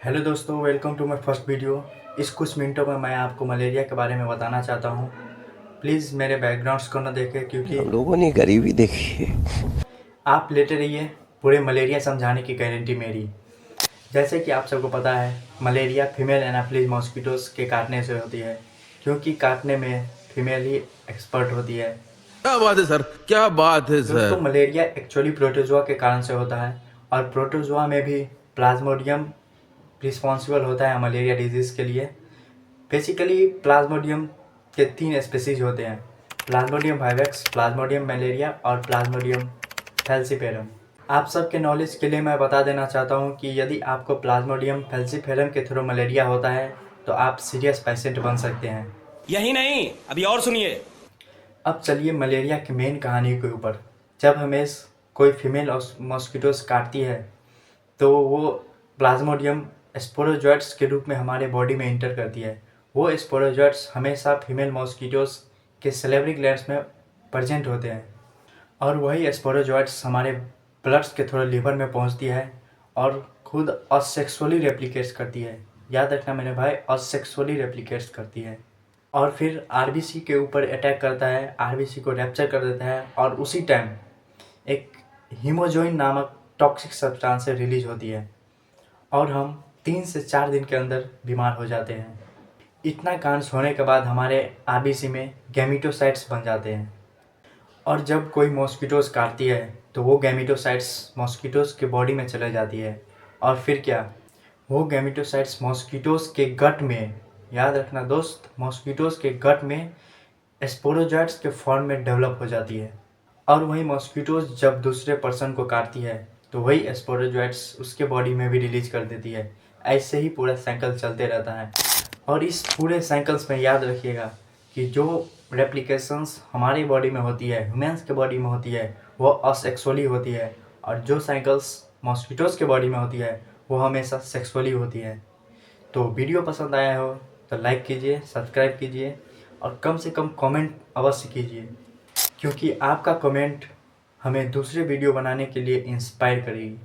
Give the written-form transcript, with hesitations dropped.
Hello दोस्तों, welcome to my first video. इस कुछ मिनटों में मैं आपको मलेरिया के बारे में बताना चाहता हूँ। प्लीज़ मेरे बैकग्राउंड्स को न देखें क्योंकि हम लोगों ने गरीबी देखी है। आप लेटे रहिए, पूरे मलेरिया समझाने की गारंटी मेरी। जैसे कि आप सबको पता है, मलेरिया फीमेल एनाफिलीज मॉस्किटोज़ के काटने से होती है, क्योंकि काटने में फीमेल ही एक्सपर्ट होती है। क्या बात है सर, क्या बात है दोस्तों, सर। मलेरिया एक्चुअली प्रोटोजोआ के कारण से होता है और प्रोटोजोआ में भी प्लाज्मोडियम रिस्पॉन्सिबल होता है मलेरिया डिजीज़ के लिए। बेसिकली प्लाज्मोडियम के 3 स्पीसीज होते हैं: प्लाज्मोडियम वाइवेक्स, प्लाज्मोडियम मलेरिया और प्लाज्मोडियम फैल्सीफेरम। आप सबके नॉलेज के लिए मैं बता देना चाहता हूं कि यदि आपको प्लाज्मोडियम फैल्सीफेरम के थ्रू मलेरिया होता है तो आप सीरियस पेशेंट बन सकते हैं। यही नहीं, अभी और सुनिए। अब चलिए मलेरिया की मेन कहानी के ऊपर। जब हमें कोई फीमेल मॉस्किटोज काटती है तो वो प्लाज्मोडियम स्पोरोजोइट्स के रूप में हमारे बॉडी में इंटर करती है। वो स्पोरोजोइट्स हमेशा फीमेल मॉस्किटोज के सैलिवरी ग्लैंड्स में प्रेजेंट होते हैं और वही स्पोरोजोइट्स हमारे ब्लड्स के थ्रू लीवर में पहुंचती है और खुद असेक्सुअली रेप्लिकेट्स करती है। याद रखना मेरे भाई, असेक्सुअली रेप्लिकेट्स करती है और फिर आरबीसी के ऊपर अटैक करता है, आरबीसी को रैप्चर कर देता है और उसी टाइम एक हीमोजोइन नामक टॉक्सिक सब्सटेंस रिलीज होती है और हम 3 से 4 दिन के अंदर बीमार हो जाते हैं। इतना कांड होने के बाद हमारे आरबीसी में गैमेटोसाइट्स बन जाते हैं और जब कोई मॉस्किटोज काटती है तो वो गैमेटोसाइट्स मॉस्किटोज के बॉडी में चले जाती है और फिर क्या, वो गैमेटोसाइट्स मॉस्किटोज के गट में, याद रखना दोस्त, मॉस्किटोज के गट में स्पोरोजोइट्स के फॉर्म में डेवलप हो जाती है और वही मॉस्किटोज जब दूसरे पर्सन को काटती है तो वही स्पोरोजोइट्स उसके बॉडी में भी रिलीज कर देती है। ऐसे ही पूरा साइकिल चलते रहता है और इस पूरे साइकिल्स में याद रखिएगा कि जो रेप्लिकेशंस हमारी बॉडी में होती है, ह्यूमन्स के बॉडी में होती है, वो असेक्सुअली होती है और जो साइकिल्स मॉस्किटोज के बॉडी में होती है वो हमेशा सेक्सुअली होती है। तो वीडियो पसंद आया हो तो लाइक कीजिए, सब्सक्राइब कीजिए और कम से कम कमेंट अवश्य कीजिए, क्योंकि आपका कमेंट हमें दूसरे वीडियो बनाने के लिए इंस्पायर करेगी।